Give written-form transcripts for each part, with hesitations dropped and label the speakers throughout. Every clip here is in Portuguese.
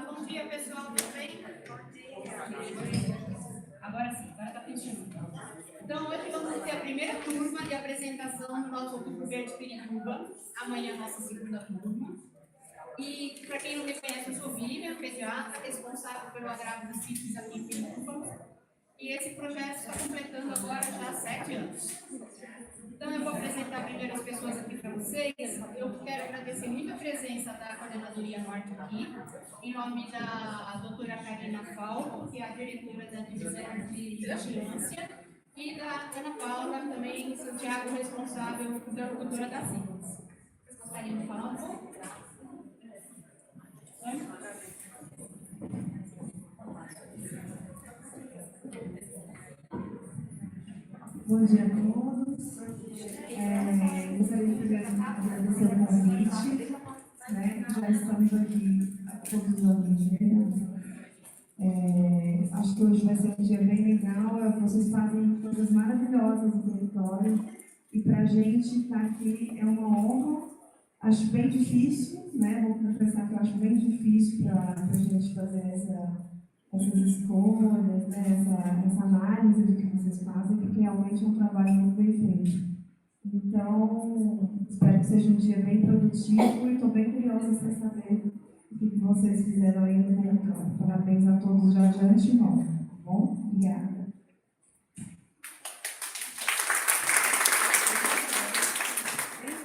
Speaker 1: Bom dia, pessoal, tudo bem? Bom dia. Agora sim, agora está funcionando. Então, hoje vamos ter a primeira turma de apresentação do nosso Outubro Verde Pirituba. Amanhã, a nossa segunda turma. E, para quem não me conhece, eu sou Vivian, pediatra, responsável pelo agravo de CIFES aqui em Pirituba. E esse projeto está completando agora já 7 anos. Então, eu vou apresentar primeiro as pessoas aqui para vocês. Eu quero agradecer muito a presença da Coordenadoria Norte aqui, em nome da doutora Karina Falco, que é a diretora da Divisão de Vigilância, e da Ana Paula, também Santiago, responsável pela cultura da CIFES. Vocês gostariam de falar um pouco?
Speaker 2: Bom dia a todos. Gostaria de primeiro agradecer o convite. Já estamos aqui todos os anos. Acho que hoje vai ser um dia bem legal. Vocês fazem coisas maravilhosas no território. E para a gente estar aqui é uma honra. Acho bem difícil, vou confessar que eu acho bem difícil para a gente fazer essas escolhas, essa análise do que vocês fazem, porque realmente é um trabalho muito bem feito. Então, espero que seja um dia bem produtivo e estou bem curiosa para saber o que vocês fizeram aí no território. Parabéns a todos já de antemão, tá bom? Obrigada.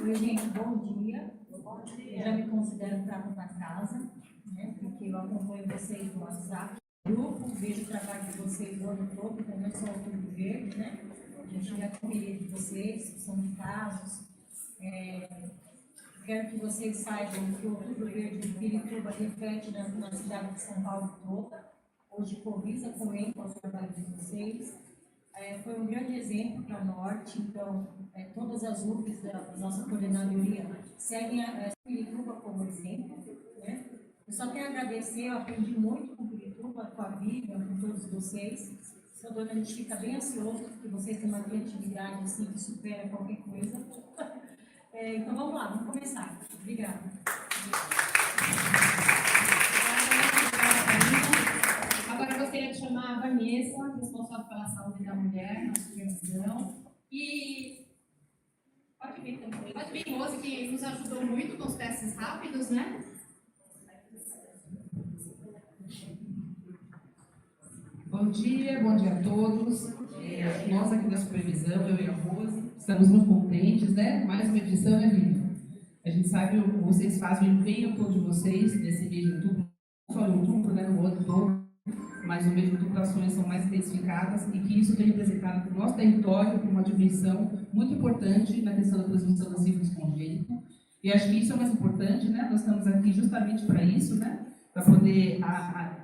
Speaker 3: Oi, gente, bom dia. Eu já me considero prata da casa, porque eu acompanho vocês no WhatsApp, grupo, vejo o trabalho de vocês o ano todo, então não é só o Outubro Verde, A gente já correria de vocês, são de casos. Quero que vocês saibam que o Outubro Verde de Pirituba reflete na cidade de São Paulo toda. Hoje corrija comenta o trabalho de vocês. Foi um grande exemplo para a Norte, então todas as UPs da nossa coordenadoria seguem a Pirituba como exemplo. Eu só quero agradecer, eu aprendi muito com Pirituba, com a Vivian, com todos vocês. Então, a gente fica bem ansioso, porque vocês têm uma criatividade assim, que supera qualquer coisa. Então vamos lá, vamos começar. Obrigada.
Speaker 1: Agora eu gostaria de chamar a Vanessa, responsável pela saúde da mulher, na supervisão. E pode vir, Rose, que nos ajudou muito com os testes rápidos,
Speaker 4: Bom dia a todos. Nós aqui da supervisão, eu e a Rose, estamos muito contentes, Mais uma edição, Vivian? A gente sabe que vocês fazem o empenho todo de vocês nesse mês de outubro, não só em outubro, no ano todo, mas no mês de outubro ações são mais intensificadas e que isso tem representado para o nosso território uma dimensão muito importante na questão da transmissão da sífilis congênita. E acho que isso é o mais importante, Nós estamos aqui justamente para isso, Para poder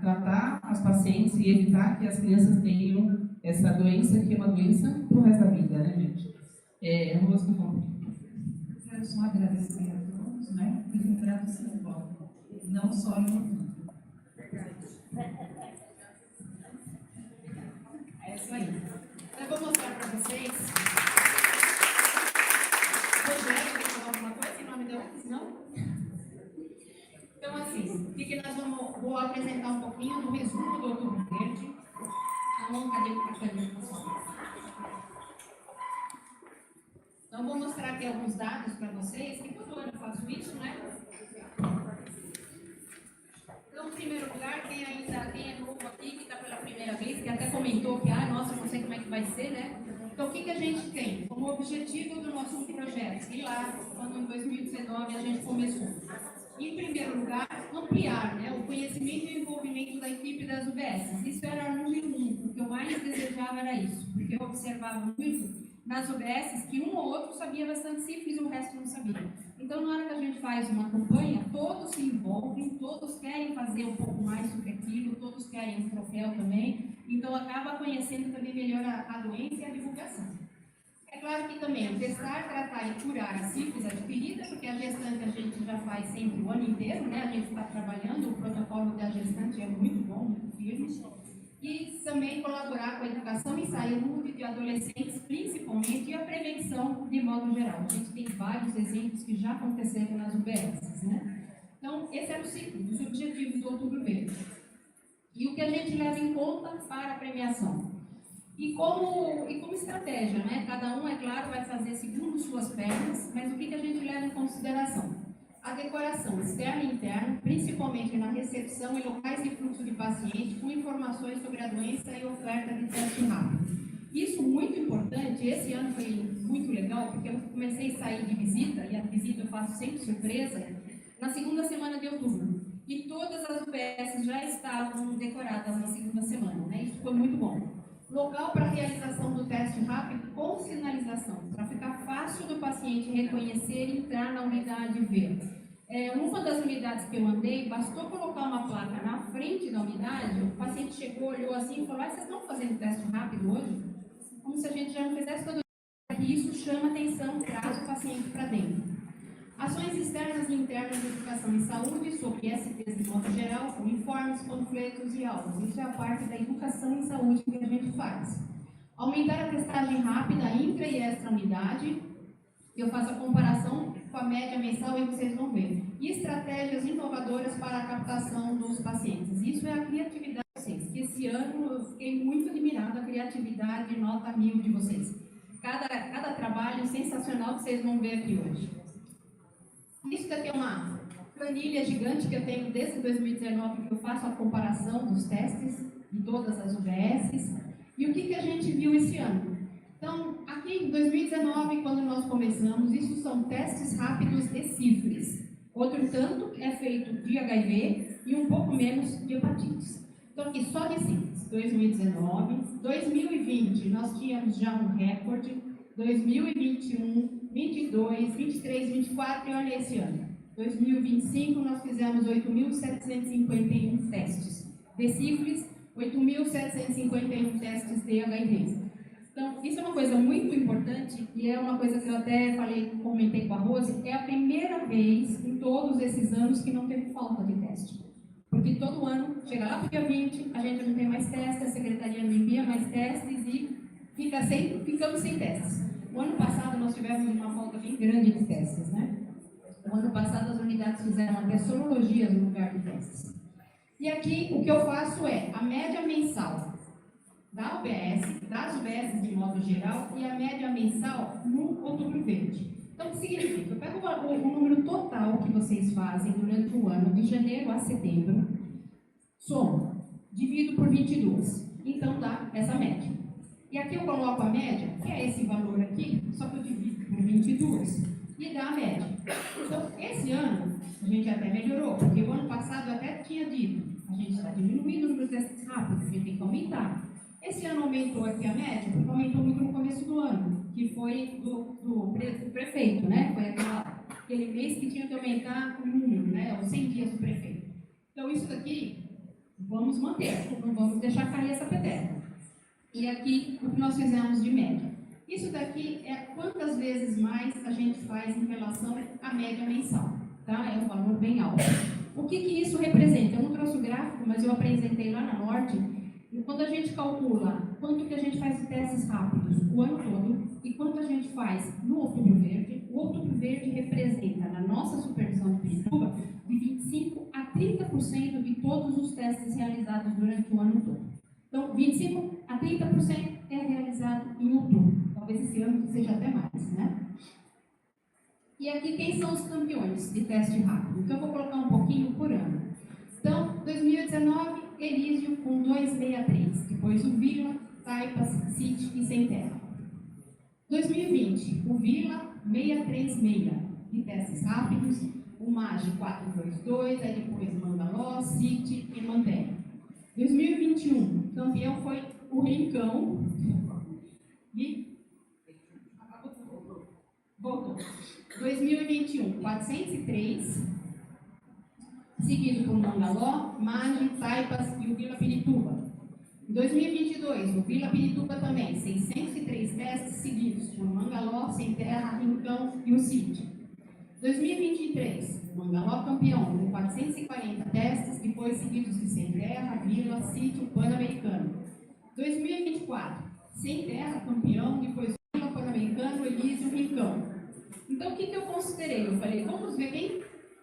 Speaker 4: tratar as pacientes e evitar que as crianças tenham essa doença, que é uma doença pro resto da vida, gente? Rose, por favor.
Speaker 5: Quero só agradecer a todos, E lembrar do seu voto, não só em outubro.
Speaker 1: É isso aí. Eu vou mostrar para vocês. Rogério, quer falar alguma coisa em nome da UFES, não? Então, assim, vou apresentar um pouquinho do resumo do Outubro Verde. Então, cadê o cartãozinho, pessoal? Então, vou mostrar aqui alguns dados para vocês, que todo ano eu faço isso, Então, em primeiro lugar, quem é novo aqui, que está pela primeira vez, que até comentou que, nossa, não sei como é que vai ser, Então, o que a gente tem como objetivo do nosso projeto? E lá, quando em 2019 a gente começou. Em primeiro lugar, ampliar o conhecimento e o envolvimento da equipe das UBS. Isso era o número 1, o que eu mais desejava era isso, porque eu observava muito nas UBS que um ou outro sabia bastante sífilis e o resto não sabia. Então, na hora que a gente faz uma campanha, todos se envolvem, todos querem fazer um pouco mais do que aquilo, todos querem um troféu também, então acaba conhecendo também melhor a doença e a divulgação. É claro que também testar, tratar e curar a sífilis adquirida, porque a gestante a gente já faz sempre o ano inteiro, A gente está trabalhando, o protocolo da gestante é muito bom, muito firme. E também colaborar com a educação e saúde de adolescentes, principalmente, e a prevenção de modo geral. A gente tem vários exemplos que já aconteceram nas UBS, Então, esse era o ciclo dos objetivos do Outubro Verde. E o que a gente leva em conta para a premiação. E como estratégia, né? Cada um, é claro, vai fazer segundo suas pernas, mas o que a gente leva em consideração? A decoração externa e interna, principalmente na recepção e locais de fluxo de paciente, com informações sobre a doença e oferta de teste rápido. Isso muito importante, esse ano foi muito legal, porque eu comecei a sair de visita, e a visita eu faço sempre surpresa, na segunda semana de outubro. E todas as UBS já estavam decoradas na segunda semana, né? Isso foi muito bom. Local para realização do teste rápido com sinalização, para ficar fácil do paciente reconhecer e entrar na unidade e ver. Uma das unidades que eu andei, bastou colocar uma placa na frente da unidade, o paciente chegou, olhou assim e falou: vocês estão fazendo teste rápido hoje? Como se a gente já não fizesse todo dia. E isso chama atenção, traz o paciente para dentro. Ações externas e internas de educação e saúde sobre STs de modo geral, com informes, panfletos e aulas. Isso é a parte da educação e saúde que a gente faz. Aumentar a testagem rápida, intra e extra unidade. Eu faço a comparação com a média mensal e vocês vão ver. E estratégias inovadoras para a captação dos pacientes. Isso é a criatividade de vocês. Esse ano eu fiquei muito admirada, a criatividade nota 1000 de vocês. Cada trabalho sensacional que vocês vão ver aqui hoje. Isso daqui é uma planilha gigante que eu tenho desde 2019, que eu faço a comparação dos testes de todas as UBSs. E o que a gente viu esse ano? Então, aqui em 2019, quando nós começamos, isso são testes rápidos de sífilis. Outro tanto é feito de HIV e um pouco menos de hepatites. Então, aqui só de sífilis, 2019. 2020, nós tínhamos já um recorde. 2021, 22, 23, 24 e olha esse ano. 2025 nós fizemos 8.751 testes de sífilis, 8.751 testes de HIV. Então, isso é uma coisa muito importante e é uma coisa que eu até comentei com a Rose, é a primeira vez em todos esses anos que não teve falta de teste. Porque todo ano, chega lá para o dia 20, a gente não tem mais testes, a secretaria não envia mais testes e ficamos sem testes. O ano passado nós tivemos uma falta bem grande de testes, né? O ano passado as unidades fizeram até sorologias no lugar de testes. E aqui o que eu faço é a média mensal da UBS, das UBS de modo geral, e a média mensal no Outubro Verde. Então, o que significa? Eu pego o número total que vocês fazem durante o ano, de janeiro a setembro, somo, divido por 22. Então, dá essa média. E aqui eu coloco a média, que é esse valor aqui, só que eu divido por 22 e dá a média. Então, esse ano, a gente até melhorou, porque o ano passado eu até tinha dito, a gente está diminuindo o número de testes rápidos, a gente tem que aumentar. Esse ano aumentou aqui a média, porque aumentou muito no começo do ano, que foi do prefeito, né? Foi aquele mês que tinha que aumentar o número, né? Os 100 dias do prefeito. Então, isso daqui, vamos manter, não vamos deixar cair essa peteca. E aqui, o que nós fizemos de média. Isso daqui é quantas vezes mais a gente faz em relação à média mensal, tá? É um valor bem alto. O que isso representa? Eu não trouxe o gráfico, mas eu apresentei lá na Norte. E quando a gente calcula quanto que a gente faz de testes rápidos o ano todo e quanto a gente faz no Outubro Verde, o Outubro Verde representa, na nossa supervisão de Pirituba, de 25% a 30% de todos os testes realizados durante o ano todo. Então, 25% a 30% é realizado em outubro. Talvez esse ano seja até mais, né? E aqui, quem são os campeões de teste rápido? Então, eu vou colocar um pouquinho por ano. Então, 2019, Elísio com 263. Depois o Vila, Taipas, City e Sem Terra. 2020, o Vila, 636 de testes rápidos. O Mage, 422. Aí depois Mangaló, City e Manterra. 2021, campeão foi o Rincão e voltou. 2021, 403, seguido por Mangaló, Mage, Taipas e o Vila Pirituba. Em 2022, o Vila Pirituba também, 603 testes seguidos por Mangaló, Sem Terra, Rincão e o City. 2023, Mangaló campeão com 440 testes, depois seguidos de Sem Terra, Vila, Sítio, Pan-Americano. 2024, Sem Terra campeão, depois Vila, Pan-Americano, Elísio, Rincão. Então, o que eu considerei? Eu falei, vamos ver quem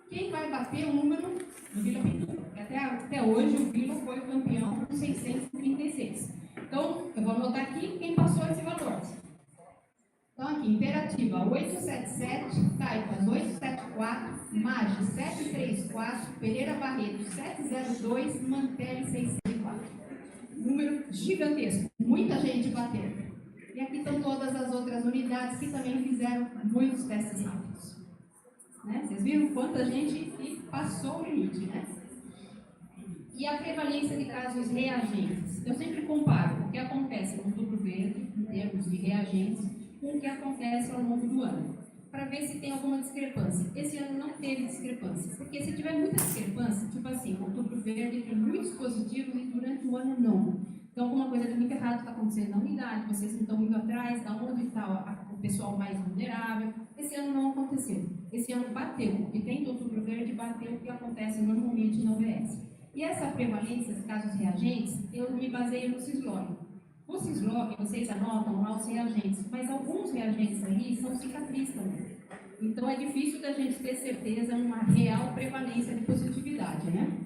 Speaker 1: Quem vai bater o número do Vila Pintura? Até hoje o Vila foi o campeão com 636. Então, eu vou anotar aqui quem passou esse valor. Então, aqui, Imperativa 877, Taipas 874, Mage 734, Pereira Barreto 702, Mantelli 604. Número gigantesco, muita gente bateu. E aqui estão todas as outras unidades que também fizeram muitos testes rápidos. Né? Vocês viram quanta gente passou o limite, né? E a prevalência de casos reagentes. Eu sempre comparo o que acontece no Outubro Verde, em termos de reagentes, com o que acontece ao longo do ano, para ver se tem alguma discrepância. Esse ano não teve discrepância, porque se tiver muita discrepância, tipo assim, o Outubro Verde tem muitos positivos e durante o ano não. Então, alguma coisa de muito errado está acontecendo na unidade, vocês não estão indo atrás, da onde está o pessoal mais vulnerável. Esse ano não aconteceu. Esse ano bateu, o que tem do Outubro Verde bateu o que acontece normalmente na UBS. E essa prevalência de casos reagentes, eu me baseio no CISLOG. O CISLOG, vocês anotam lá os reagentes, mas alguns reagentes ali são cicatriz também. Então, é difícil da gente ter certeza numa real prevalência de positividade, né?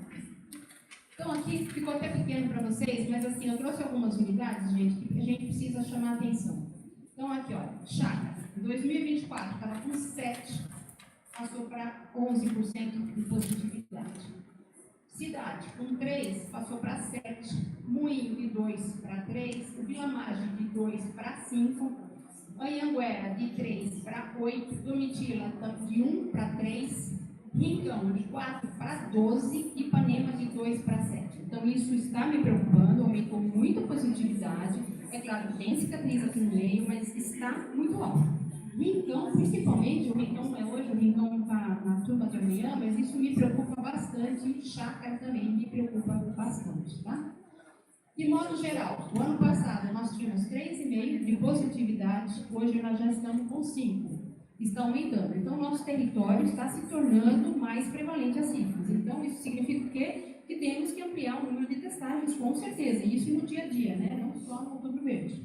Speaker 1: Então, aqui ficou até pequeno para vocês, mas assim, eu trouxe algumas unidades, gente, que a gente precisa chamar a atenção. Então, aqui, olha, Chácara, em 2024, estava com 7, passou para 11% de positividade. Cidade, com 3, passou para 7. Moinho, de 2 para 3. Vila Magem, de 2 para 5. Anhanguera, de 3 para 8. Domitila, de 1 para 3. Rincão, de 4 para 12. E Ipanema, de 2 para 7. Então, isso está me preocupando, aumentou muito a positividade. É claro, tem cicatriz aqui no meio, mas está muito alto. Rincão, principalmente, o Rincão é hoje, o Rincão está na turma de amanhã, mas isso me preocupa bastante, e Chácara também me preocupa bastante, tá? De modo geral, o ano passado nós tínhamos 3,5 de positividade, hoje nós já estamos com 5, está aumentando. Então, nosso território está se tornando mais prevalente a sífilis. Então, isso significa o quê? Que temos que ampliar o número de testagens, com certeza, e isso no dia a dia, né? Não só no Outubro Verde.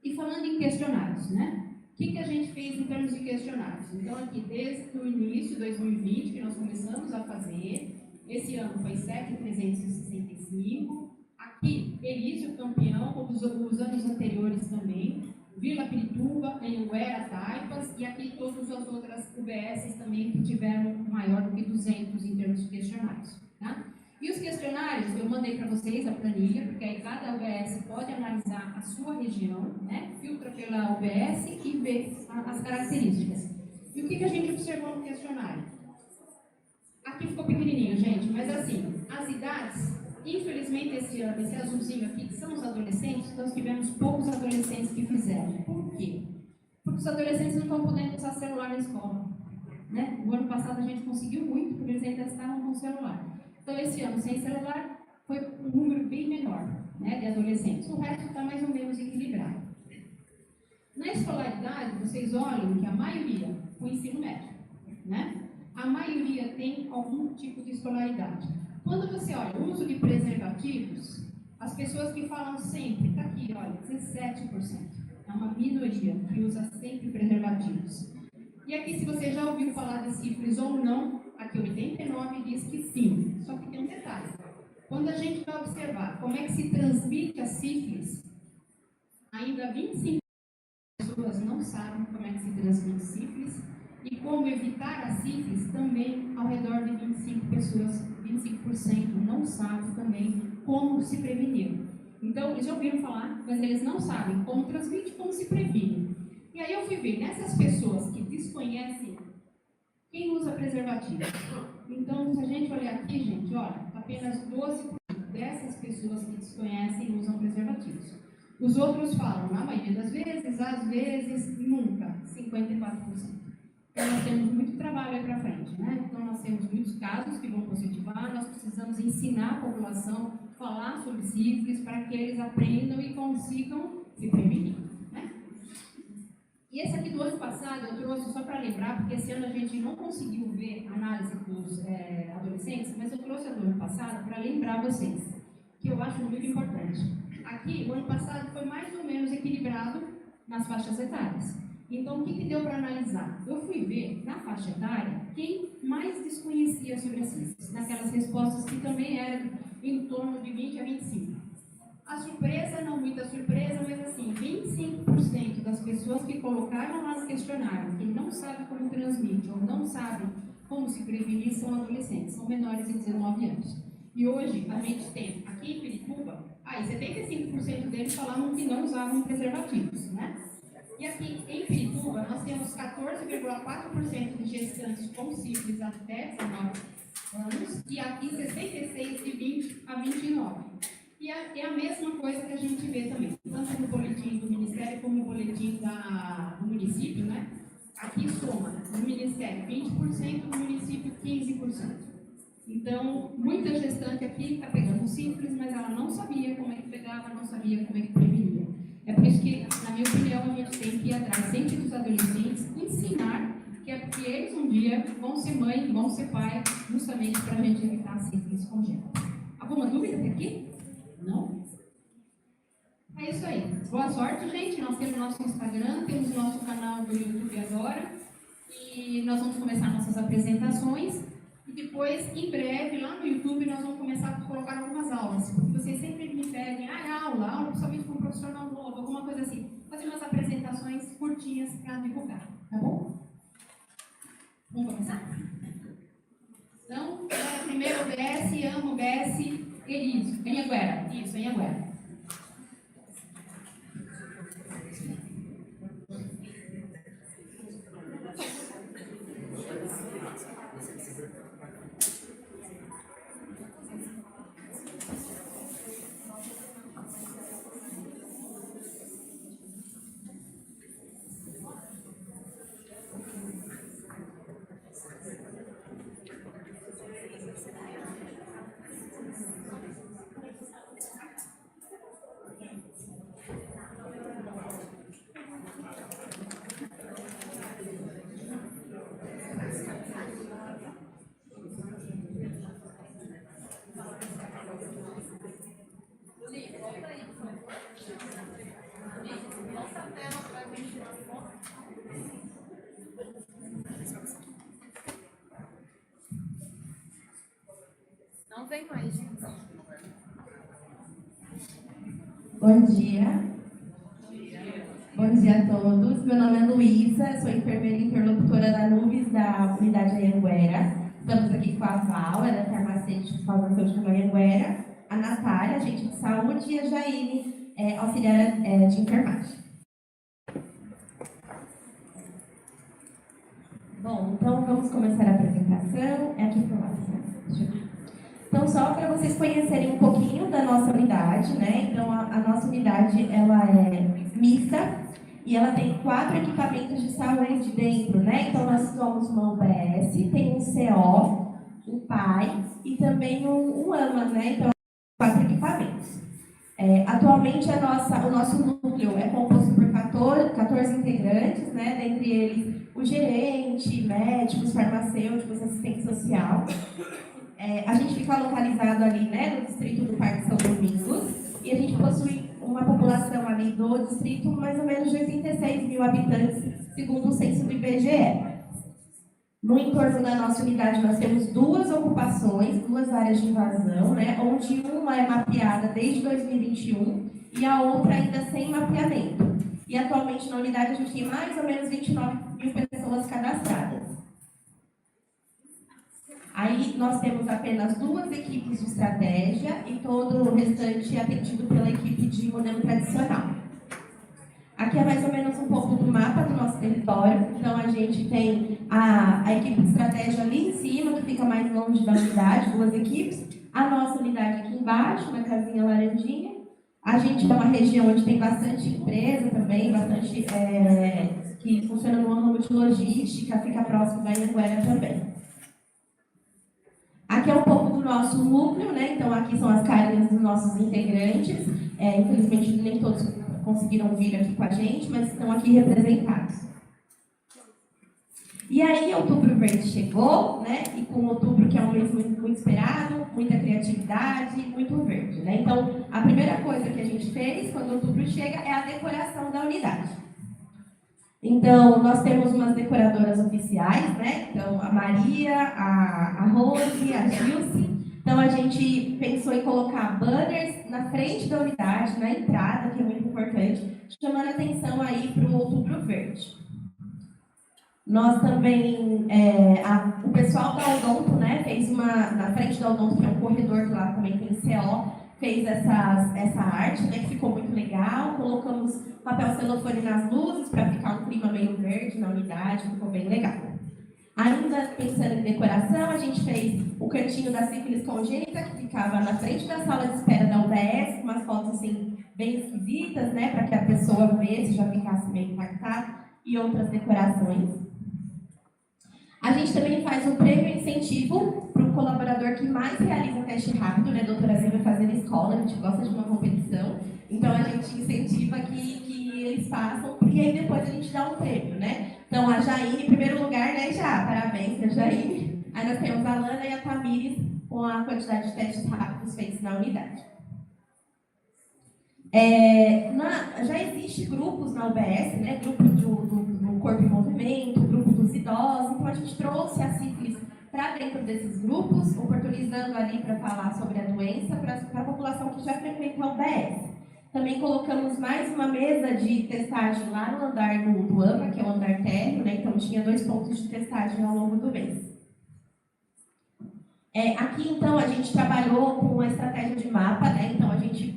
Speaker 1: E falando em questionários, né? O que a gente fez em termos de questionários? Então, aqui, desde o início de 2020, que nós começamos a fazer, esse ano foi 7.365. Aqui, Elísio campeão, como os anos anteriores também. Vila Pirituba, Anhanguera, Taipas, e aqui todas as outras UBSs também que tiveram maior do que 200 em termos de questionários. Tá? E os questionários, eu mandei para vocês a planilha, porque aí cada UBS pode analisar a sua região, né? Filtra pela UBS e vê as características. E o que a gente observou no questionário? Aqui ficou pequenininho, gente, mas assim, as idades, infelizmente esse ano, esse azulzinho aqui, que são os adolescentes, nós tivemos poucos adolescentes que fizeram. Por quê? Porque os adolescentes não estão podendo usar celular na escola. Né? O ano passado a gente conseguiu muito, porque eles ainda estavam com celular. Então, esse ano, sem celular, foi um número bem menor, né, de adolescentes. O resto está mais ou menos equilibrado. Na escolaridade, vocês olham que a maioria, o ensino médio, né? A maioria tem algum tipo de escolaridade. Quando você olha o uso de preservativos, as pessoas que falam sempre, está aqui, olha, 17%. É uma minoria que usa sempre preservativos. E aqui, se você já ouviu falar de sífilis ou não, aqui 89 diz que sim. Só que tem um detalhe. Quando a gente vai observar como é que se transmite a sífilis, ainda 25 pessoas não sabem como é que se transmite sífilis, e como evitar a sífilis, também ao redor de 25 pessoas, 25% não sabem também como se prevenir. Então, eles já ouviram falar, mas eles não sabem como transmite, como se previne. E aí eu fui ver, nessas pessoas que desconhecem, quem usa preservativo? Então, se a gente olhar aqui, gente, olha, apenas 12% dessas pessoas que desconhecem usam preservativos. Os outros falam, na maioria das vezes, às vezes, nunca, 54%. Então, nós temos muito trabalho aí para frente, né? Então, nós temos muitos casos que vão positivar, nós precisamos ensinar a população a falar sobre sífilis para que eles aprendam e consigam se prevenir, né? E esse aqui do ano passado eu trouxe só para lembrar, porque esse ano a gente não conseguiu ver a análise dos adolescentes, mas eu trouxe a do ano passado para lembrar vocês, que eu acho muito importante. Aqui, o ano passado foi mais ou menos equilibrado nas faixas etárias. Então, o que deu para analisar? Eu fui ver, na faixa etária, quem mais desconhecia sobre a CISPES, naquelas respostas que também eram em torno de 20 a 25. A surpresa, não muita surpresa, mas assim, 25% das pessoas que colocaram lá no questionário, que não sabem como transmite ou não sabem como se prevenir, são adolescentes, são menores de 19 anos. E hoje a gente tem, aqui em Pirituba, 75% deles falavam que não usavam preservativos, né? E aqui em Pirituba, nós temos 14,4% de gestantes com sífilis até 19 anos, e aqui 66% de 20 a 29. E é a mesma coisa que a gente vê também, tanto no boletim do Ministério como no boletim do município, né? Aqui soma, no Ministério 20%, no município 15%. Então, muita gestante aqui está pegando sífilis, mas ela não sabia como é que pegava, não sabia como é que prevenia. É por isso que, na minha opinião, a gente tem que ir atrás sempre dos adolescentes, ensinar que é porque eles um dia vão ser mãe, vão ser pai, justamente para a gente evitar a sífilis congênita. Alguma dúvida até aqui? Não? É isso aí. Boa sorte, gente. Nós temos nosso Instagram, temos nosso canal do YouTube agora, e nós vamos começar nossas apresentações. E depois, em breve, lá no YouTube, nós vamos começar a colocar algumas aulas. Porque vocês sempre me pedem, aula, principalmente com um profissional novo, alguma coisa assim. Fazer umas apresentações curtinhas para divulgar, tá bom? Vamos começar? Então, primeiro o BS, amo o BS, Eliso, Anhanguera. Isso, Anhanguera.
Speaker 6: Não vem mais, gente.
Speaker 7: Bom dia. Bom dia a todos. Meu nome é Luísa, sou enfermeira interlocutora da NUVES da unidade Anhanguera. Estamos aqui com a Val, ela é farmacêutica da Anhanguera, a Natália, agente de saúde, e a Jaine, auxiliar de enfermagem. Bom, então vamos começar a apresentação. É aqui para lá, né? Deixa eu ver. Então, só para vocês conhecerem um pouquinho da nossa unidade, né? Então, a nossa unidade, ela é mista e ela tem 4 equipamentos de saúde dentro, né? Então, nós somos uma UBS, tem um CO, um PAI e também um AMA, né? Então, 4 equipamentos. Atualmente, o nosso núcleo é composto por 14 integrantes, né? Dentre eles, o gerente, médicos, farmacêuticos, assistente social. A gente fica localizado ali, né, no distrito do Parque São Domingos, e a gente possui uma população ali do distrito mais ou menos de 86 mil habitantes, segundo o censo do IBGE. No entorno da nossa unidade, nós temos 2 ocupações, 2 áreas de invasão, né, onde uma é mapeada desde 2021 e a outra ainda sem mapeamento. E atualmente na unidade a gente tem mais ou menos 29 mil pessoas cadastradas. Aí nós temos apenas 2 equipes de estratégia e todo o restante é atendido pela equipe de modelo tradicional. Aqui é mais ou menos um pouco do mapa do nosso território. Então a gente tem a equipe de estratégia ali em cima, que fica mais longe da unidade, 2 equipes. A nossa unidade aqui embaixo, na casinha laranjinha. A gente é uma região onde tem bastante empresa também, bastante que funciona no ramo de logística, fica próximo da Anhanguera também. Aqui é um pouco do nosso núcleo, né? Então aqui são as carinhas dos nossos integrantes. Infelizmente nem todos conseguiram vir aqui com a gente, mas estão aqui representados. E aí Outubro Verde chegou, né? E com outubro, que é um mês muito esperado, muita criatividade, muito verde, né? Então a primeira coisa que a gente fez quando outubro chega é a decoração da unidade. Então, nós temos umas decoradoras oficiais, né? Então, a Maria, a Rose, a Gilce. Então, a gente pensou em colocar banners na frente da unidade, na entrada, que é muito importante, chamando atenção aí para o Outubro Verde. Nós também, o pessoal da Odonto, né, fez na frente da Odonto, que é um corredor que lá também tem CO, fez essa arte, né, que ficou muito legal. Colocamos papel celofane nas luzes para ficar um clima meio verde na unidade, ficou bem legal. Ainda pensando em decoração, a gente fez o cantinho da sífilis congênita, que ficava na frente da sala de espera da UBS, com umas fotos assim, bem esquisitas, né, para que a pessoa visse, já ficasse meio impactada, e outras decorações. A gente também faz um prêmio incentivo para o colaborador que mais realiza teste rápido, né? A doutora Silvia fazendo escola, a gente gosta de uma competição, então a gente incentiva que eles façam, e aí depois a gente dá um prêmio, né? Então a Jaine, em primeiro lugar, né, já, parabéns a Jaine. Aí nós temos a Lana e a Tamires com a quantidade de testes rápidos feitos na unidade. Já existe grupos na UBS, né? Grupo do Corpo em Movimento, grupo dos idosos, então a gente trouxe a sífilis para dentro desses grupos, oportunizando ali para falar sobre a doença para a população que já frequenta a UBS. Também colocamos mais uma mesa de testagem lá no andar do AMA, que é o andar térreo, né? Então tinha 2 pontos de testagem ao longo do mês. Aqui, então, a gente trabalhou com uma estratégia de mapa, né? Então, a gente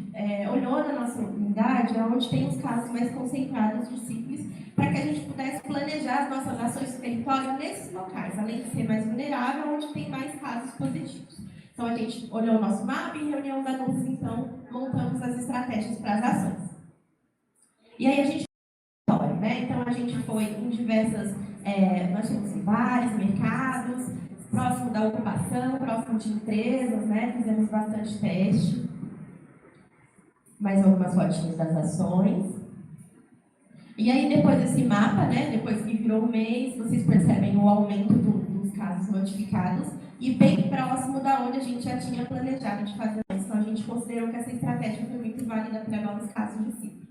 Speaker 7: olhou na nossa unidade onde tem os casos mais concentrados de sífilis, para que a gente pudesse planejar as nossas ações do território nesses locais, além de ser mais vulnerável, onde tem mais casos positivos. Então, a gente olhou o nosso mapa e, em reunião da NUS, então, montamos as estratégias para as ações. E aí, a gente né? Então, a gente foi em diversas, nós temos vários mercados, próximo da ocupação, próximo de empresas, né? Fizemos bastante teste. Mais algumas fotinhas das ações. E aí, depois desse mapa, né? Depois que virou um mês, vocês percebem o aumento dos casos notificados e bem próximo da onde a gente já tinha planejado de fazer isso. Então, a gente considerou que essa estratégia foi muito válida para novos casos de sífilis.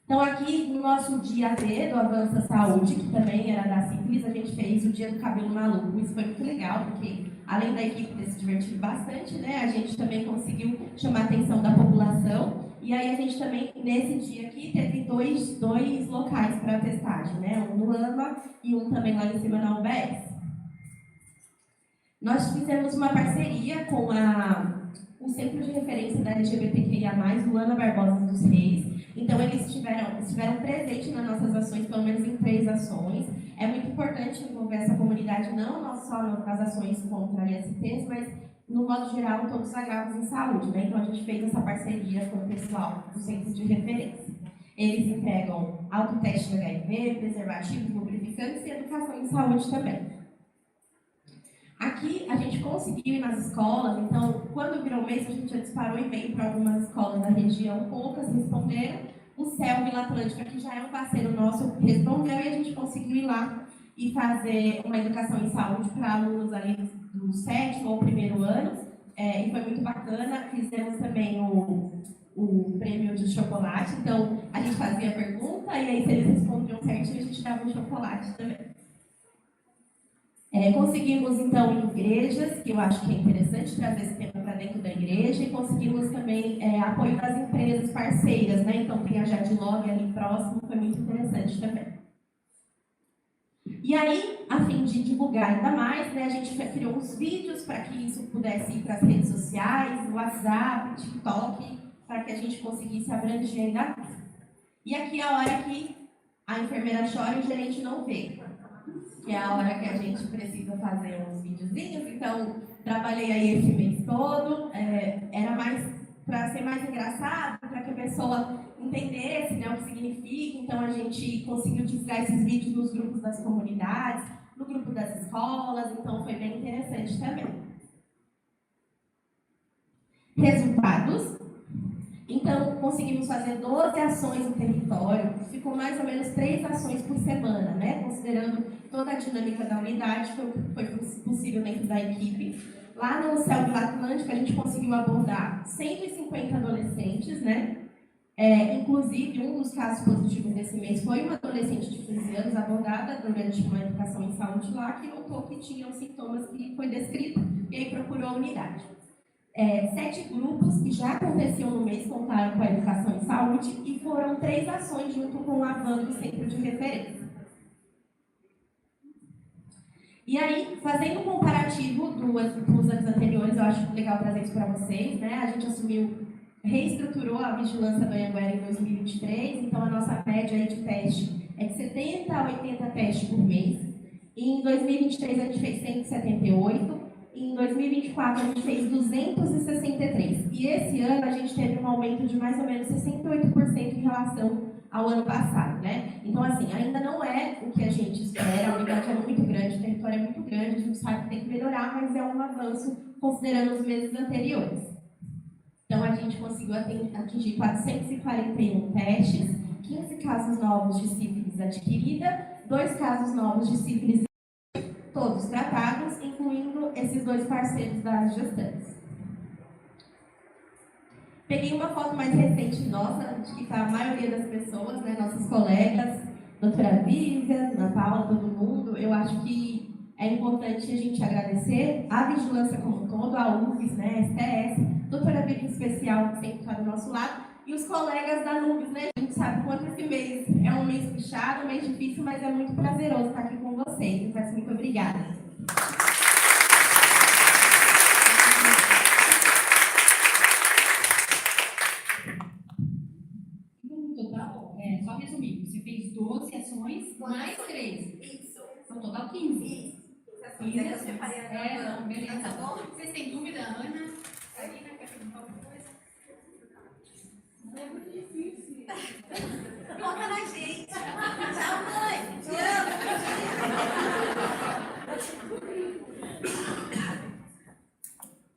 Speaker 7: Então, aqui no nosso dia D do Avança Saúde, que também era da sífilis, a gente fez o Dia do Cabelo Maluco. Isso foi muito legal, porque além da equipe ter se divertido bastante, né, a gente também conseguiu chamar a atenção da população. E aí a gente também, nesse dia aqui, teve dois locais para testagem, né, um no AMA e um também lá em cima na UBS. Nós fizemos uma parceria com o Centro de Referência da LGBTQIA+, do Ana Barbosa dos Reis. Então, eles estiveram presentes nas nossas ações, pelo menos em 3 ações. É muito importante envolver essa comunidade, não só nas ações contra ISTs, mas, no modo geral, em todos os agravos em saúde, né? Então, a gente fez essa parceria com o pessoal do Centro de Referência. Eles entregam autoteste de HIV, preservativos, lubrificantes e educação em saúde também. Aqui, a gente conseguiu ir nas escolas, então, quando virou mês, a gente já disparou e-mail para algumas escolas da região, poucas responderam. O CEL Vila Atlântica, que já é um parceiro nosso, respondeu e a gente conseguiu ir lá e fazer uma educação em saúde para alunos ali do 7º ou 1º ano, e foi muito bacana. Fizemos também o prêmio de chocolate, então, a gente fazia a pergunta e aí, se eles respondiam certinho, a gente dava um chocolate também. Conseguimos, então, em igrejas, que eu acho que é interessante trazer esse tema para dentro da igreja, e conseguimos também apoio das empresas parceiras, né? Então, tem a Jadilog ali próximo, foi muito interessante também. E aí, a fim de divulgar ainda mais, né, a gente criou uns vídeos para que isso pudesse ir para as redes sociais, WhatsApp, TikTok, para que a gente conseguisse abranger ainda mais. E aqui é a hora que a enfermeira chora e o gerente não vê, que é a hora que a gente precisa fazer uns videozinhos. Então, trabalhei aí esse mês todo, era mais para ser mais engraçado, para que a pessoa entendesse, né, o que significa. Então, a gente conseguiu divulgar esses vídeos nos grupos das comunidades, no grupo das escolas, então foi bem interessante também. Resultados. Então, conseguimos fazer 12 ações no território, ficou mais ou menos 3 ações por semana, né? Considerando toda a dinâmica da unidade, foi possível dentro da equipe. Lá no CEL Vila Atlântica, a gente conseguiu abordar 150 adolescentes, né? Inclusive, um dos casos positivos desse mês foi uma adolescente de 15 anos abordada durante uma educação em saúde lá, que notou que tinha os sintomas que foi descrito e aí procurou a unidade. 7 grupos que já aconteciam no mês contaram com a educação em saúde e foram 3 ações junto com o Avan do Centro de Referência. E aí, fazendo um comparativo dos anos anteriores, eu acho legal trazer isso para vocês, né? A gente reestruturou a vigilância do Anhanguera em 2023, então a nossa média aí de teste é de 70 a 80 testes por mês. E em 2023 a gente fez 178, e em 2024 a gente fez 263. E esse ano a gente teve um aumento de mais ou menos 68% em relação ao ano passado, né? Então, assim, ainda não é o que a gente espera, a unidade é muito grande, o território é muito grande, a gente sabe que tem que melhorar, mas é um avanço considerando os meses anteriores. Então, a gente conseguiu atingir 441 testes, 15 casos novos de sífilis adquirida, 2 casos novos de sífilis, todos tratados, incluindo esses 2 parceiros das gestantes. Peguei uma foto mais recente nossa, de que está a maioria das pessoas, né, nossas colegas, doutora Vívia, Ana Paula, todo mundo. Eu acho que é importante a gente agradecer a vigilância como um todo, a UFES, né, a STS, doutora Vívia em especial, que sempre está do nosso lado, e os colegas da NUBES, né? A gente sabe quanto esse mês é um mês puxado, um mês difícil, mas é muito prazeroso estar aqui com vocês. Então, muito obrigada.
Speaker 1: No total, só resumindo, você fez 12 ações, mais 13.
Speaker 6: Isso.
Speaker 1: No total, 15.
Speaker 6: Isso.
Speaker 1: 15
Speaker 6: É que eu
Speaker 1: ações.
Speaker 6: separei a
Speaker 1: Não, beleza.
Speaker 6: Tá bom?
Speaker 1: Vocês têm dúvida, Ana? Karina, quer perguntar alguma coisa?
Speaker 6: É muito difícil. Foca na gente. Tchau, mãe. Te amo.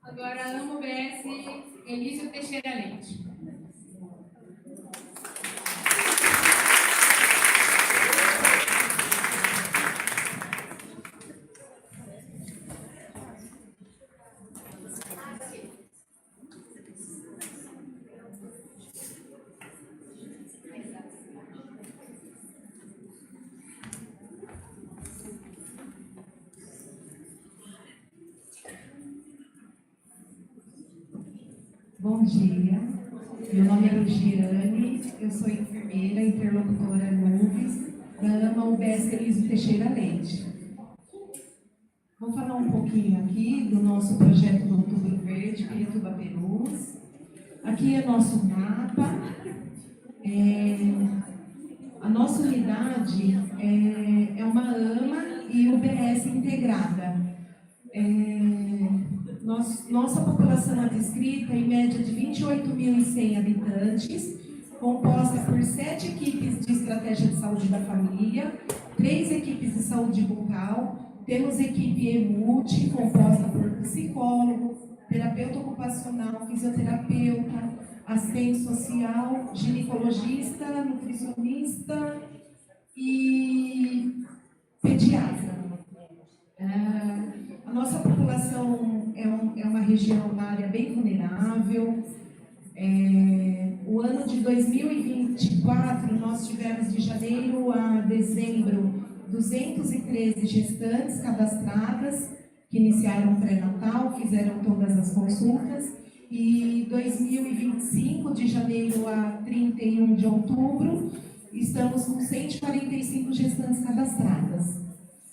Speaker 1: Agora, Amo BS, Elísio Teixeira Leite.
Speaker 2: Bom dia, meu nome é Regiane, eu sou enfermeira, interlocutora NUBES, da AMA UBS Elísio Teixeira Leite. Vou falar um pouquinho aqui do nosso projeto do Outubro Verde, Pirituba Perus. Aqui é nosso mapa. A nossa unidade é uma AMA e UBS integrada. Nossa população adscrita é em média de 28.100 habitantes, composta por 7 equipes de estratégia de saúde da família, 3 equipes de saúde bucal, temos equipe EMULTI, composta por psicólogo, terapeuta ocupacional, fisioterapeuta, assistente social, ginecologista, nutricionista e pediatra. A nossa população é uma região, uma área bem vulnerável. O ano de 2024, nós tivemos de janeiro a dezembro 213 gestantes cadastradas, que iniciaram o pré-natal, fizeram todas as consultas. E 2025, de janeiro a 31 de outubro, estamos com 145 gestantes cadastradas.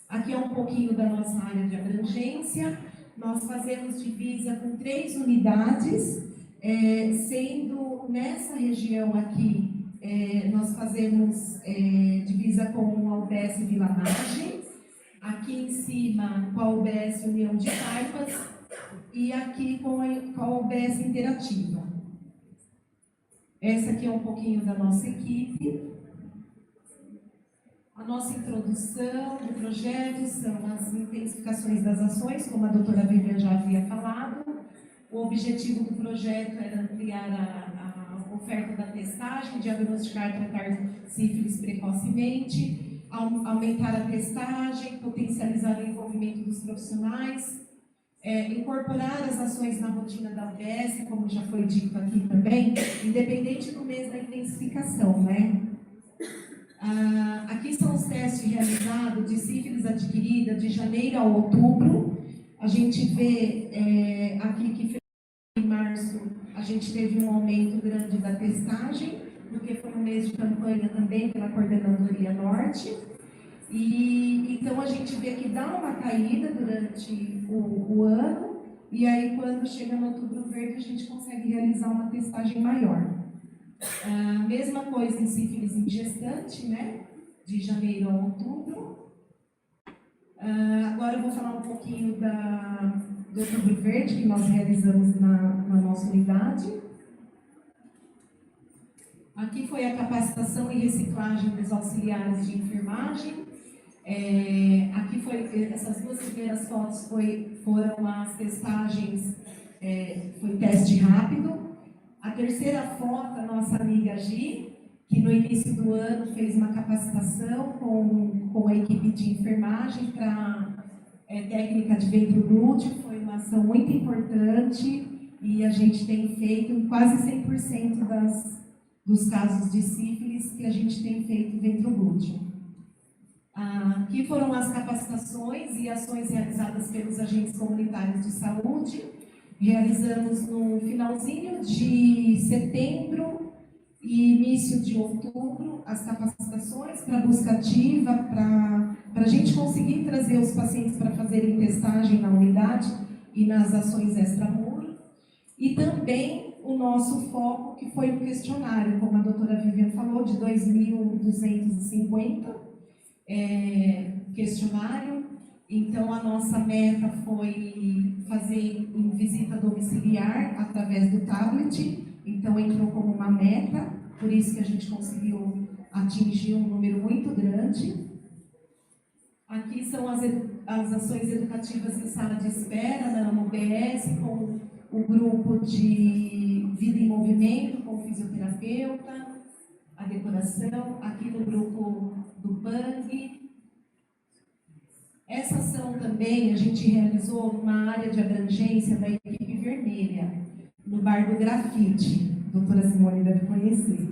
Speaker 2: Aqui é um pouquinho da nossa área de abrangência. Nós fazemos divisa com 3 unidades, sendo nessa região aqui, nós fazemos divisa com a UBS Vila Margem, aqui em cima com a UBS União de Caipas e aqui com a UBS Interativa. Essa aqui é um pouquinho da nossa equipe. A nossa introdução do projeto são as intensificações das ações, como a doutora Vivian já havia falado. O objetivo do projeto era ampliar a oferta da testagem, diagnosticar e tratar sífilis precocemente, aumentar a testagem, potencializar o envolvimento dos profissionais,
Speaker 8: incorporar as ações na rotina da UBS, como já foi dito aqui também, independente do mês da intensificação, né? Aqui são os testes realizados de sífilis adquirida de janeiro a outubro. A gente vê aqui que em março a gente teve um aumento grande da testagem, porque foi um mês de campanha também pela Coordenadoria Norte. E então a gente vê que dá uma caída durante o ano, e aí quando chega no Outubro Verde a gente consegue realizar uma testagem maior. Mesma coisa em sífilis em gestante, né? De janeiro a outubro. Agora eu vou falar um pouquinho do Outubro Verde que nós realizamos na nossa unidade. Aqui foi a capacitação e reciclagem dos auxiliares de enfermagem. Aqui essas duas primeiras fotos foram as testagens, foi teste rápido. A terceira foto, a nossa amiga Gi, que no início do ano fez uma capacitação com a equipe de enfermagem para técnica de ventre glúteo, foi uma ação muito importante e a gente tem feito em quase 100% dos casos de sífilis que a gente tem feito ventre glúteo. Aqui foram as capacitações e ações realizadas pelos agentes comunitários de saúde. Realizamos no finalzinho de setembro e início de outubro as capacitações para busca ativa, para a gente conseguir trazer os pacientes para fazerem testagem na unidade e nas ações extramuro. E também o nosso foco, que foi um questionário, como a doutora Vivian falou, de 2.250 questionário. Então, a nossa meta foi fazer em visita domiciliar através do tablet. Então, entrou como uma meta, por isso que a gente conseguiu atingir um número muito grande. Aqui são as ações educativas em sala de espera, na UBS, com o grupo de vida em movimento, com o fisioterapeuta, a decoração, aqui no grupo do PANG. Essa ação também a gente realizou numa área de abrangência da equipe vermelha, no Bar do Grafite. A doutora Simone deve conhecer.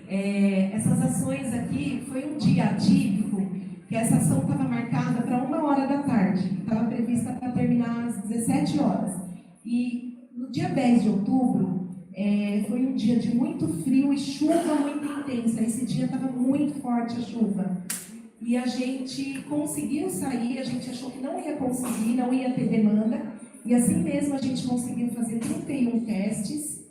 Speaker 8: Essas ações aqui, foi um dia atípico, que essa ação estava marcada para 1h da tarde, estava prevista para terminar às 17 horas. E no dia 10 de outubro, foi um dia de muito frio e chuva muito intensa. Esse dia estava muito forte a chuva. E a gente conseguiu sair, a gente achou que não ia conseguir, não ia ter demanda. E assim mesmo a gente conseguiu fazer 31 testes,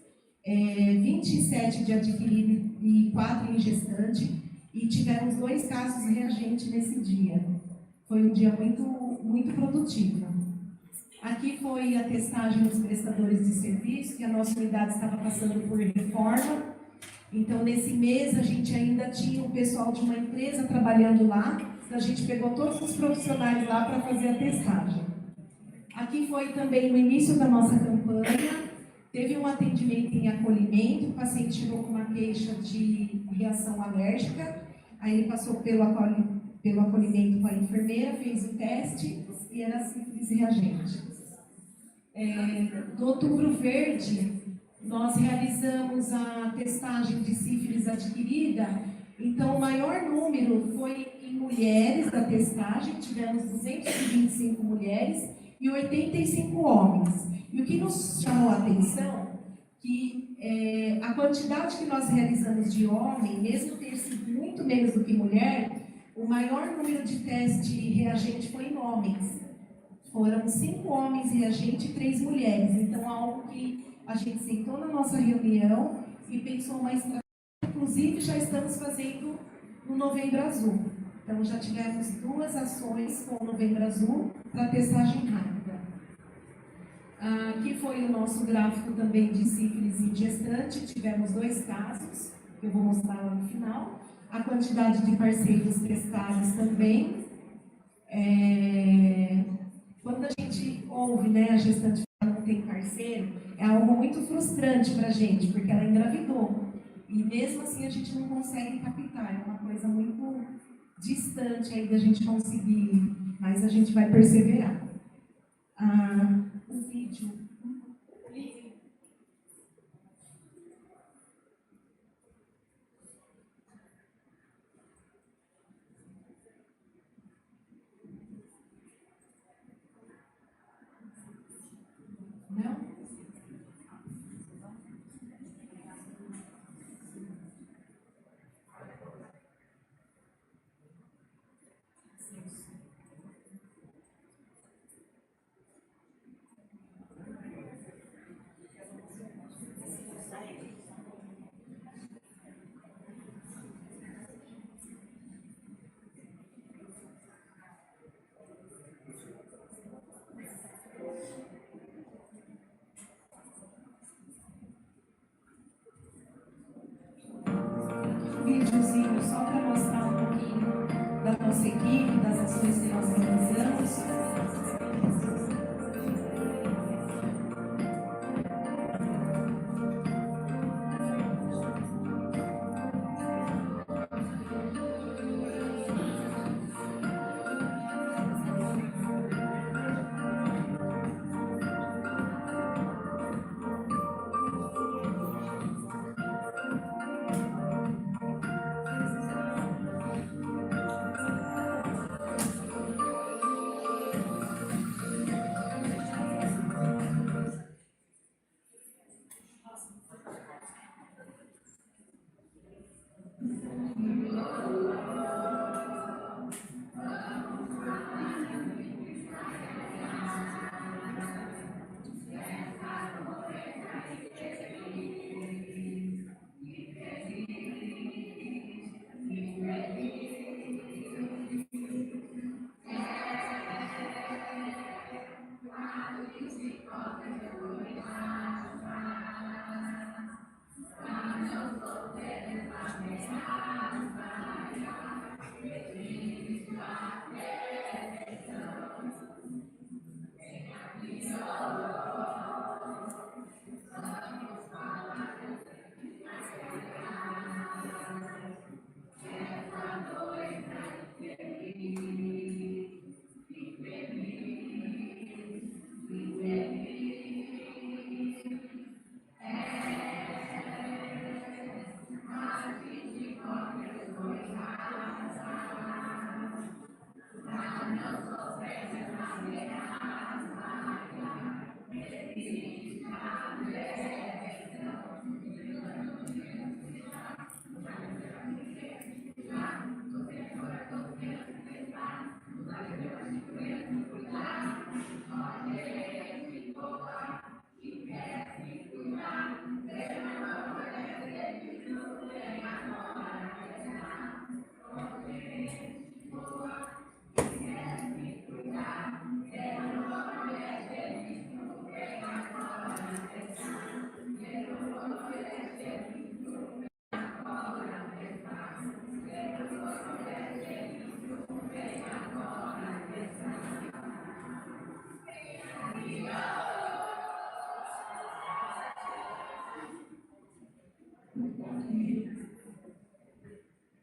Speaker 8: 27 de adquirido e 4 em gestante. E tivemos 2 casos reagentes nesse dia. Foi um dia muito, muito produtivo. Aqui foi a testagem dos prestadores de serviço, que a nossa unidade estava passando por reforma. Então, nesse mês, a gente ainda tinha o pessoal de uma empresa trabalhando lá. Então, a gente pegou todos os profissionais lá para fazer a testagem. Aqui foi também no início da nossa campanha. Teve um atendimento em acolhimento. O paciente chegou com uma queixa de reação alérgica. Aí ele passou pelo acolhimento com a enfermeira, fez o teste e era sífilis reagente. No Outubro Verde, nós realizamos a testagem de sífilis adquirida. Então, o maior número foi em mulheres da testagem, tivemos 225 mulheres e 85 homens. E o que nos chamou a atenção, que a quantidade que nós realizamos de homem, mesmo ter sido muito menos do que mulher, o maior número de teste reagente foi em homens. Foram 5 homens reagentes e 3 mulheres. Então, algo que a gente sentou na nossa reunião e pensou uma estratégia. Inclusive, já estamos fazendo no Novembro Azul. Então, já tivemos 2 ações com o Novembro Azul para testagem rápida. Aqui foi o nosso gráfico também de sífilis em gestante. Tivemos 2 casos, que eu vou mostrar lá no final. A quantidade de parceiros testados também. Quando a gente ouve, né, a gestante não tem parceiro, é algo muito frustrante para a gente, porque ela engravidou. E mesmo assim a gente não consegue captar, é uma coisa muito distante aí da gente conseguir, mas a gente vai perseverar. o vídeo. Não? Videozinho só para mostrar um pouquinho da nossa equipe, das ações que nós realizamos.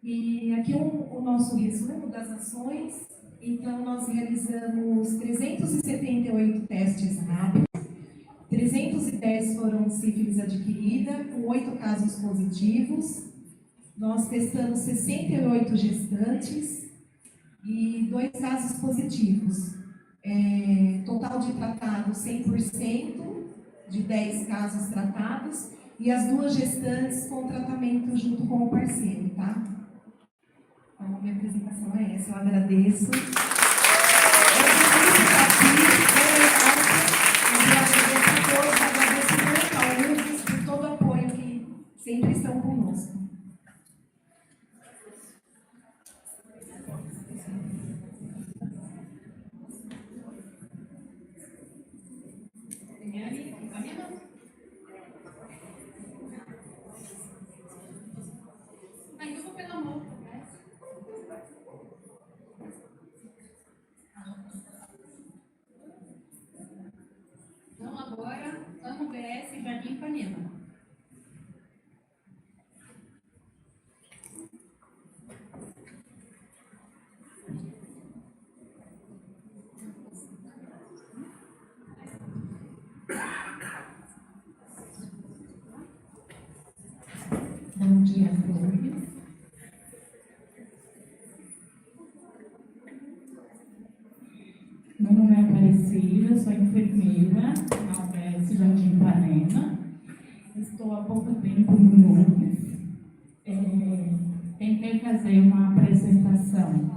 Speaker 8: E aqui o nosso resumo das ações. Então, nós realizamos 378 testes rápidos, 310 foram sífilis adquirida, com 8 casos positivos. Nós testamos 68 gestantes e 2 casos positivos. Total de tratados 100%, de 10 casos tratados, e as 2 gestantes com tratamento junto com o parceiro, tá? Então, minha apresentação é essa, eu agradeço. Agradeço a todos por todo o apoio que sempre estão conosco.
Speaker 1: Aí eu vou pegar a mão, né? Então agora, Amo BS Jardim Ipanema.
Speaker 5: dia a todos. Meu nome é Aparecida, sou enfermeira na UBS Jardim Ipanema. Estou há pouco tempo no Lourdes. Tentei fazer uma apresentação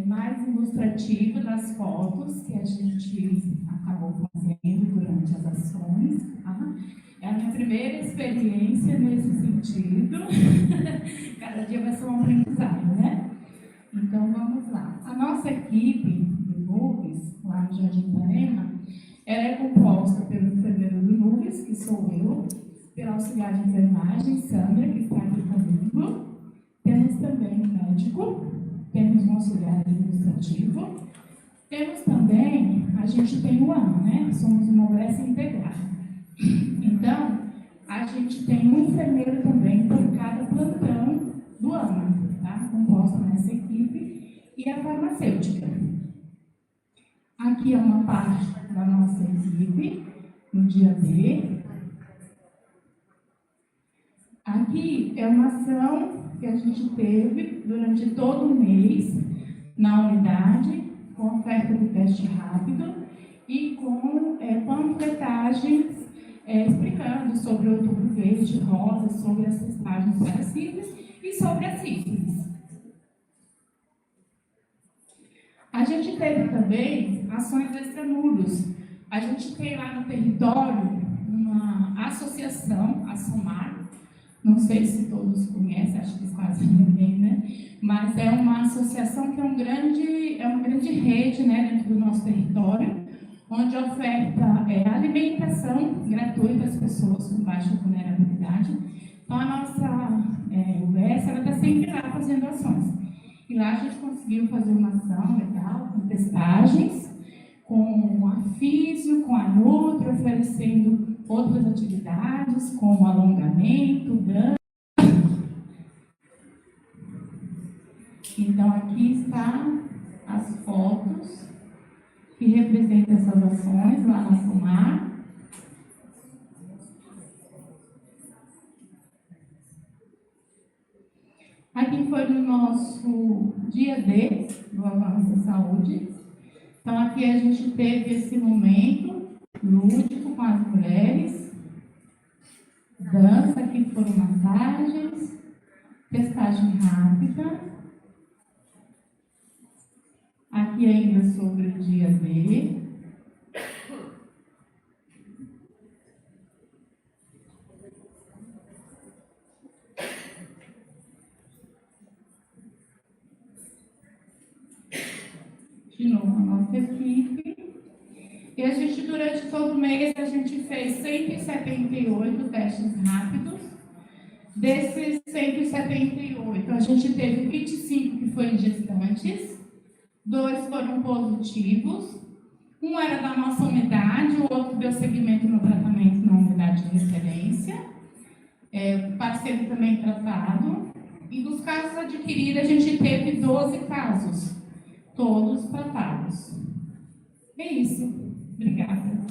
Speaker 5: mais ilustrativa das fotos que a gente acabou fazendo durante as ações. Tá? É a minha primeira experiência nesse sentido. Cada dia vai ser um aprendizado, né? Então, vamos lá. A nossa equipe do Lourdes, lá no Jardim Ipanema, ela é composta pelo enfermeiro do Lourdes, que sou eu, pela auxiliar de enfermagem, Sandra, que está aqui comigo. Temos também um médico, temos um auxiliar administrativo, temos também, a gente tem o AMA, né? Somos uma UBS integrada. Então, a gente tem um enfermeiro também por cada plantão do AMA, tá? Composta nessa equipe, e a farmacêutica. Aqui é uma parte da nossa equipe, no dia D. Aqui é uma ação que a gente teve durante todo o mês na unidade, com oferta de teste rápido e com panfletagens explicando sobre o Outubro Verde, Rosa, sobre as testagens para sífilis e sobre a sífilis. A gente teve também ações extramuros. A gente tem lá no território uma associação, a SOMAR. Não sei se todos conhecem, acho que quase ninguém, né? Mas é uma associação que é uma grande rede, né, dentro do nosso território, onde oferta alimentação gratuita às pessoas com baixa vulnerabilidade. Então, a nossa UBS está sempre lá fazendo ações. E lá a gente conseguiu fazer uma ação legal, com testagens, com a físio, com a Nutri, oferecendo outras atividades, como alongamento, dança. Então, aqui estão as fotos que representam essas ações lá na SOMAR. Aqui foi no nosso dia D do Avanço em Saúde. Então, aqui a gente teve esse momento lúdico com as mulheres, dança, aqui foram massagens, testagem rápida. Aqui ainda sobre o dia D. De novo a nossa equipe. E a gente, durante todo o mês, a gente fez 178 testes rápidos. Desses 178, a gente teve 25 que foram gestantes, 2 foram positivos, um era da nossa unidade, o outro deu seguimento no tratamento na unidade de referência, o parceiro também tratado. E dos casos adquiridos, a gente teve 12 casos, todos tratados. É isso. Obrigada.